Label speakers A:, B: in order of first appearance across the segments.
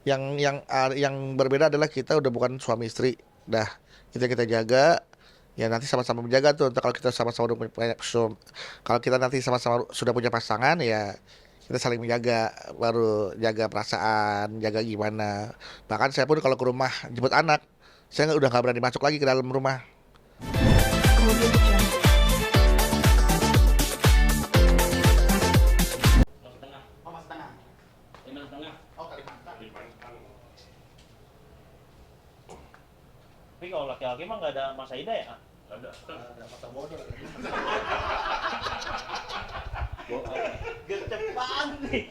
A: Yang berbeda adalah kita udah bukan suami istri. Dah, kita jaga. Ya nanti sama-sama menjaga tuh. Kalau kita sama-sama udah kalau kita nanti sama-sama sudah punya pasangan ya kita saling menjaga, baru jaga perasaan, jaga gimana. Bahkan saya pun kalau ke rumah jemput anak, saya udah nggak berani masuk lagi ke dalam rumah.
B: Audio Jungle.
C: Masuk tengah.
D: Oh, Mas Tengah.
C: Kalimantan Tengah.
D: Oh, Kalimantan.
C: Tapi kalau laki-laki mah nggak ada masa idah ya?
D: Ada masa bodoh.
C: Gercep banget nih.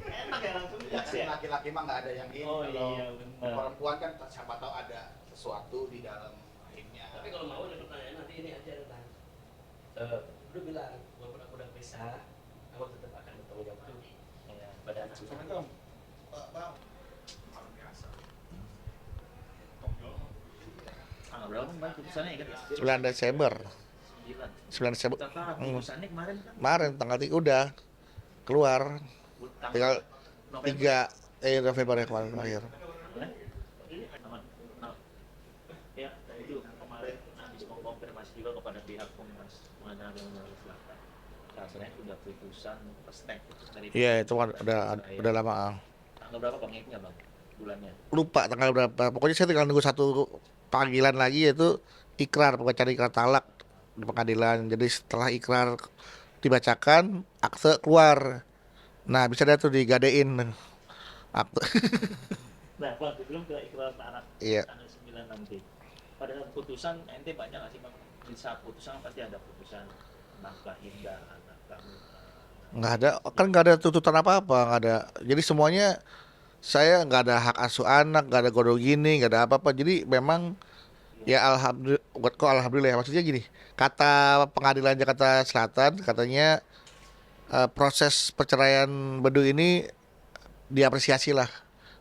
D: Enak ya langsung ya.
C: Yes, ya.
D: Laki-laki mah nggak ada yang ini.
C: Oh
D: Kalau
C: iya benar.
D: perempuan kan siapa tahu ada sesuatu di dalam rahimnya.
E: Tapi kalau mau ada pertanyaan nanti ini aja tentang lu bilang walaupun aku udah pisah, aku tetap akan bertanggung jawab tuh
C: Iya.
E: pada anak.
D: Assalamualaikum. Bang. Biasa.
C: Tanggal berapa kemarin putusannya ingat ya?
A: 9 Desember. 9 Desember.
C: Tentang putusannya kemarin kan?
A: Kemarin tanggal 3 udah keluar. Tinggal
C: November.
A: 3 November ya kemarin terakhir.
C: Aman. Nah, ya itu kemarin habis mengkonfirmasi juga kepada pihak Komnas Pengadilan Agama Sulawesi Selatan. Rasanya sudah putusan pestek dari
A: Iya, itu kan udah lama.
C: tanggal berapa bang? Ingat nggak bang? Bulannya?
A: Lupa tanggal berapa. Pokoknya saya tinggal nunggu satu panggilan lagi, yaitu ikrar, pembacaan ikrar talak di pengadilan. Jadi setelah ikrar dibacakan, akte keluar. Nah, bisa dah tuh digadein akte.
C: Nah, bang, belum ke ikrar anak
A: Iya.
C: tanggal 9 nanti. Pada saat putusan, ente banyak nggak sih bang? Di saat putusan pasti ada putusan nafkah indah, nafkah
A: Nggak ada, kan nggak ada tuntutan apa-apa, nggak ada. Jadi semuanya saya nggak ada hak asuh anak, nggak ada godok gini, nggak ada apa-apa. Jadi memang ya alhamdulillah ya. Maksudnya gini, kata pengadilan Jakarta Selatan katanya proses perceraian Bedu ini diapresiasi lah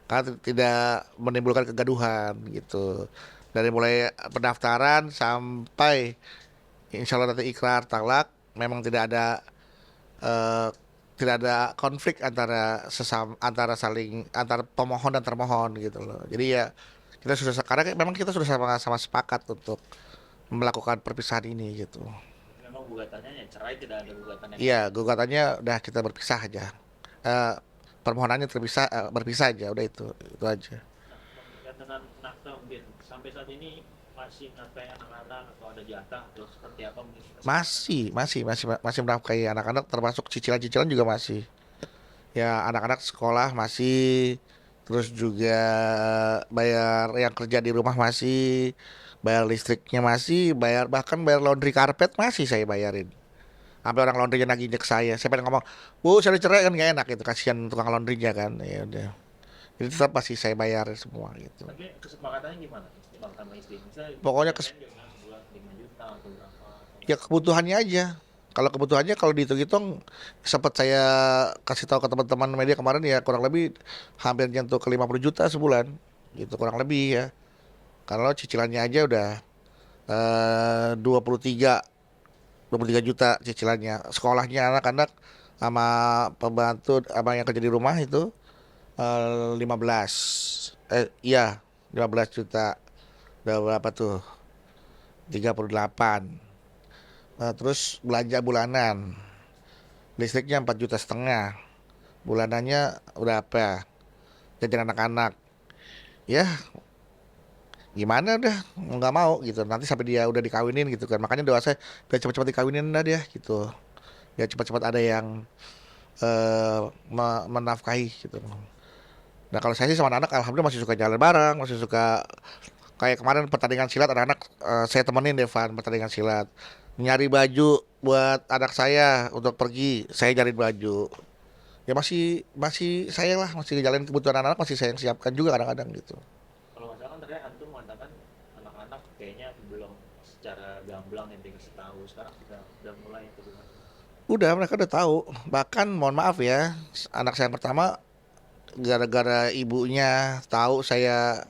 A: karena tidak menimbulkan kegaduhan gitu. Dari mulai pendaftaran sampai insya Allah nanti ikrar talak, memang eh, tidak ada konflik antara pemohon dan termohon gitu loh. Jadi ya kita sudah karena memang kita sudah sama-sama sepakat untuk melakukan perpisahan ini gitu.
C: memang gugatannya ya cerai, tidak ada gugatan yang
A: Iya, gugatannya udah kita berpisah aja. Eh, permohonannya berpisah aja, udah itu aja.
C: berkaitan dengan nafkah mungkin sampai saat ini masih nafkah anak-anak atau ada jatah atau seperti apa mungkin
A: Masih menafkahi anak-anak, termasuk cicilan-cicilan juga masih. Ya anak-anak sekolah masih, terus juga bayar yang kerja di rumah masih, bayar listriknya masih, bahkan bayar laundry karpet masih saya bayarin. Sampai orang laundrynya nagih ke saya pengen ngomong, bu saya dicerai kan nggak enak gitu, kasihan tukang laundrynya kan, ya udah. Jadi tetap masih saya bayar semua gitu.
C: tapi kesepakatannya gimana bang sama istri misalnya
A: Pokoknya
C: dengan buat 5 juta atau berapa
A: Ya kebutuhannya aja. Kalau kebutuhannya kalau dihitung-hitung, sempat saya kasih tahu ke teman-teman media kemarin ya, kurang lebih hampir nyentuh ke 50 juta sebulan gitu, kurang lebih ya. Kalau cicilannya aja udah 23 juta cicilannya. Sekolahnya anak-anak sama pembantu sama yang kerja di rumah itu 15, iya 15 juta. Udah berapa tuh? 38. Nah, terus belanja bulanan, listriknya 4,5 juta, bulanannya udah apa? Jajan anak-anak, ya gimana udah nggak mau gitu. Nanti sampai dia udah dikawinin gitu kan. Makanya doa saya biar cepat-cepat dikawinin dah dia gitu. Biar cepat-cepat ada yang menafkahi gitu. Nah kalau saya sih sama anak alhamdulillah masih suka jalan bareng, masih suka kayak kemarin pertandingan silat anak-anak, saya temenin Devan pertandingan silat. Nyari baju buat anak saya untuk pergi, saya cari baju. Ya masih masih saya lah, masih ngejalanin kebutuhan anak-anak, masih saya yang siapkan juga kadang-kadang gitu.
C: kalau nggak salah kan tadi Antum mengatakan anak-anak kayaknya belum secara gamblang yang dikasih tahu sekarang sudah mulai itu gimana?
A: Udah mereka udah tahu. Bahkan mohon maaf ya, anak saya yang pertama gara-gara ibunya tahu saya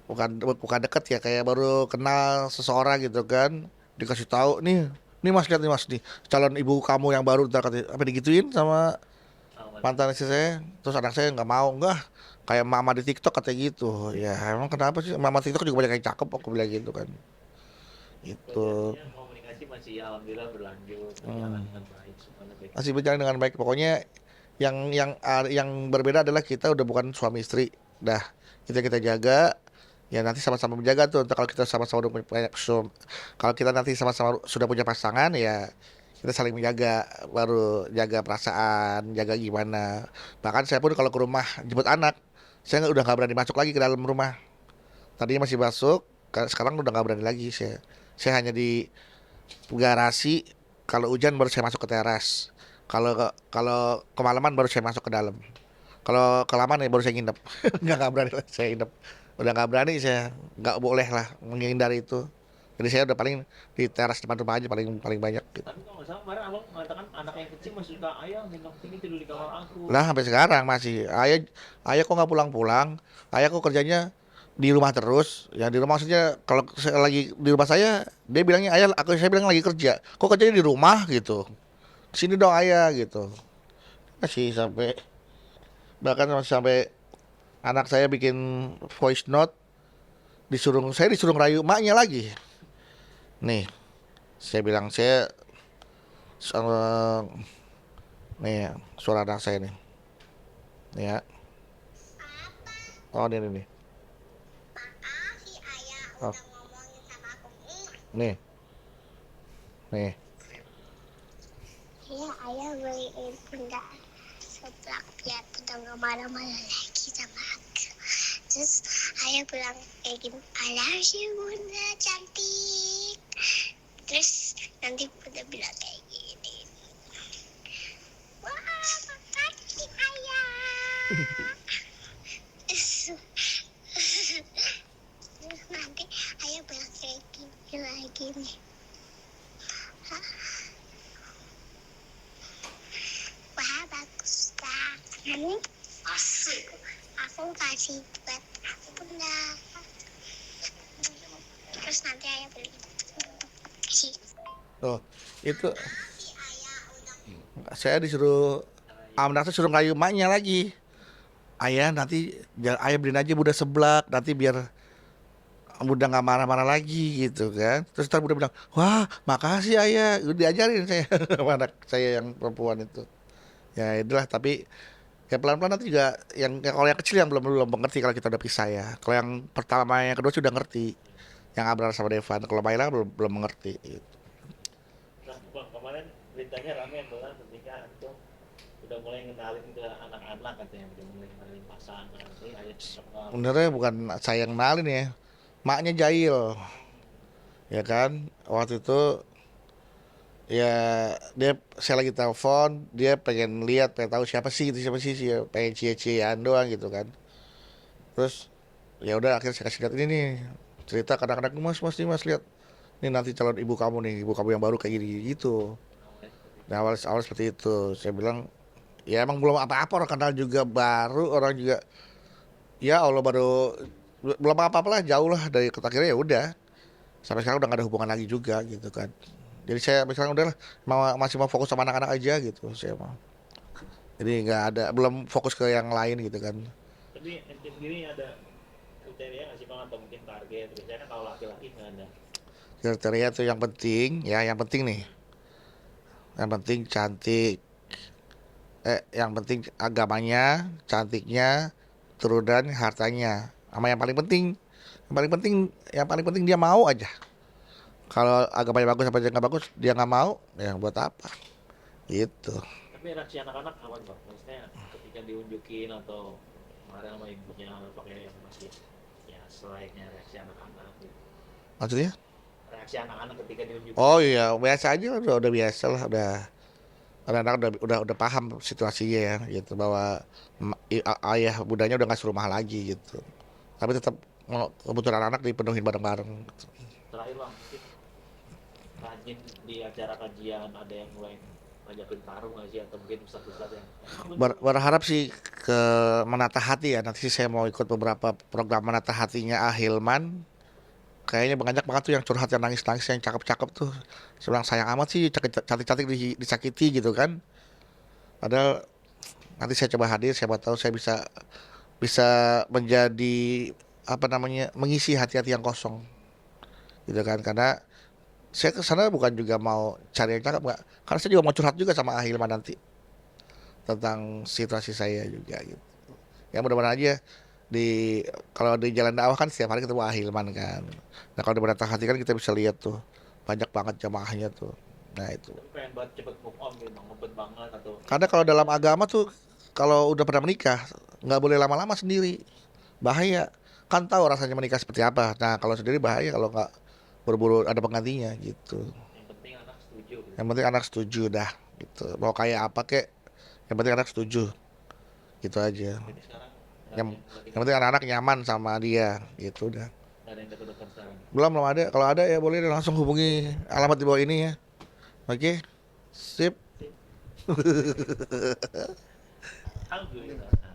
A: bukan deket ya, kayak baru kenal seseorang gitu kan, dikasih tahu nih mas, lihat nih mas nih calon ibu kamu yang baru, ntar apa digituin sama
C: Sama
A: mantan istri saya, terus anak saya nggak mau, enggak kayak mama di TikTok katanya gitu. Ya emang kenapa sih, mama TikTok juga banyak yang cakep, aku bilang gitu kan. Itu
C: Berarti artinya komunikasi masih alhamdulillah berlanjut, berjalan dengan baik, semuanya baik.
A: masih berjalan dengan baik. Pokoknya yang berbeda adalah kita udah bukan suami istri. Dah, kita jaga. Ya nanti sama-sama menjaga tuh. Ntar kalau kita sama-sama udah punya, kalau kita nanti sama-sama sudah punya pasangan, ya kita saling menjaga, baru jaga perasaan, jaga gimana. Bahkan saya pun kalau ke rumah jemput anak, saya udah nggak berani masuk lagi ke dalam rumah. Tadinya masih masuk, sekarang udah nggak berani lagi saya. Saya hanya di garasi. Kalau hujan baru saya masuk ke teras. Kalau kemalaman baru saya masuk ke dalam. Kalau kelamaan ya baru saya nginep. Nggak berani lah saya nginep. Udah nggak berani saya, nggak boleh lah menghindari itu. Jadi saya udah paling di teras depan rumah aja paling paling banyak gitu.
C: Tapi kalau nggak salah kemarin abang mengatakan anak yang kecil masih suka ayah gendong sini tidur di kamar aku.
A: Lah sampai sekarang masih ayah kok nggak pulang-pulang. Ayah kok kerjanya di rumah terus. Ya di rumah maksudnya kalau saya lagi di rumah dia bilangnya ayah, saya bilang lagi kerja. Kok kerjanya di rumah gitu. Sini dong ayah gitu. Masih sampai bahkan sampai anak saya bikin voice note, saya disuruh ngerayu emaknya lagi. Nih, saya bilang nih suara anak saya nih. Nih ya. Oh ini nih.
F: Makasih ayah
A: Oh.
F: udah ngomongin sama aku.
A: Nih. Nih.
F: Iya, ayah beliin bunda seblak biar bunda nggak marah-marah lagi sama aku. Terus ayah bilang kayak gini, I love you bunda cantik. Terus nanti bunda bilang kayak gini, wah makasih ayah. Terus nanti ayah bilang kayak gini lagi nih. Wah bagus kan? Asik. Aku kasih buat bunda. Terus nanti ayah beli. Kasih.
A: Tuh, itu
F: Makasih ayah udah.
A: saya disuruh anak saya suruh ngerayu emaknya lagi. Ayah nanti ayah beliin aja Bunda seblak nanti biar Bunda nggak marah-marah lagi gitu kan. Terus ntar Bunda bilang, wah makasih ayah, udah diajarin saya sama anak saya yang perempuan itu. Ya itulah, tapi ya pelan-pelan nanti juga kalau yang kecil yang belum belum mengerti kalau kita udah pisah ya. Kalau yang pertama yang kedua sudah ngerti. Yang Abrar sama Devan, kalau Maila belum mengerti gitu.
C: Nah, bang kemarin beritanya rame adalah ketika antum udah mulai ngenalin ke anak-anak katanya, udah mulai ngenalin pasangan. Ini ayah sama
A: Sebenarnya bukan saya yang kenalin ya, maknya jahil, ya kan. Waktu itu ya saya lagi telepon, dia pengen lihat, pengen tahu siapa sih pengen cie-ciean doang gitu kan. Terus ya udah akhirnya saya kasih lihat ini nih, cerita kadang-kadang mas nih mas lihat, ini nanti calon ibu kamu nih, ibu kamu yang baru kayak gini gitu. Nah awal seperti itu, saya bilang ya emang belum apa-apa, orang kenal juga baru, orang juga ya Allah baru belum apa-apa lah, jauh lah dari akhirnya ya udah sampai sekarang udah gak ada hubungan lagi juga gitu kan. Jadi saya misalnya udah lah, masih mau fokus sama anak-anak aja gitu saya mau. Jadi nggak ada, belum fokus ke yang lain gitu kan.
C: tapi ente sendiri ada kriteria nggak sih bang atau mungkin target? Biasanya kan kalau laki-laki nggak ada.
A: Kriteria tuh yang penting ya, yang penting nih, yang penting cantik, yang penting agamanya, cantiknya, turunan, hartanya, sama yang paling penting dia mau aja. Kalau agamanya bagus apa dia nggak bagus, dia nggak mau, ya buat apa? Gitu.
C: Tapi reaksi anak-anak aman bang, maksudnya ketika diunjukin atau kemarin sama ibunya pakai yang masih ya selayaknya reaksi anak-anak gitu.
A: Maksudnya?
C: Reaksi anak-anak ketika diunjukin.
A: Oh iya, biasa aja, udah biasa lah, anak-anak udah paham situasinya ya, gitu bahwa ayah budanya udah nggak suruh rumah lagi gitu. Tapi tetap kebutuhan anak dipenuhin bareng-bareng. Gitu.
C: Terakhir bang, mungkin rajin di acara kajian ada yang mulai ngajakin tarung nggak sih atau mungkin ustadz-ustadz yang
A: Berharap sih ke menata hati ya. Nanti sih saya mau ikut beberapa program menata hatinya Ahilman. Kayaknya banyak banget tuh yang curhat, yang nangis-nangis, yang cakep-cakep tuh. Saya bilang sayang amat sih cantik-cantik disakiti gitu kan. Padahal Nanti saya coba hadir, siapa tahu saya bisa bisa menjadi apa namanya, mengisi hati-hati yang kosong, gitu kan? Karena saya ke sana bukan juga mau cari yang cakep, nggak. Karena saya juga mau curhat juga sama Ahilman nanti tentang situasi saya juga gitu. Ya mudah-mudahan aja di kalau di jalan dakwah kan setiap hari ketemu Ahilman kan. Nah kalau di Menatang Hati kan kita bisa lihat tuh banyak banget jamaahnya tuh. Nah itu.
C: Tapi pengen banget cepet move on gitu, bang, ngebet banget atau
A: Karena kalau dalam agama tuh kalau udah pernah menikah nggak boleh lama-lama sendiri, bahaya. Kan tahu rasanya menikah seperti apa. Nah kalau sendiri bahaya kalau nggak buru-buru ada penggantinya gitu.
C: yang penting anak setuju gitu.
A: Yang penting anak setuju dah gitu. Mau kayak apa kek, yang penting anak setuju. Gitu aja.
C: Jadi sekarang
A: Yang, yang penting anak-anak nyaman sama dia gitu udah.
C: nggak ada yang deket-deket sekarang.
A: Belum ada. Kalau ada ya boleh langsung hubungi alamat di bawah ini ya. Oke. Sip.
C: Alhamdulillah.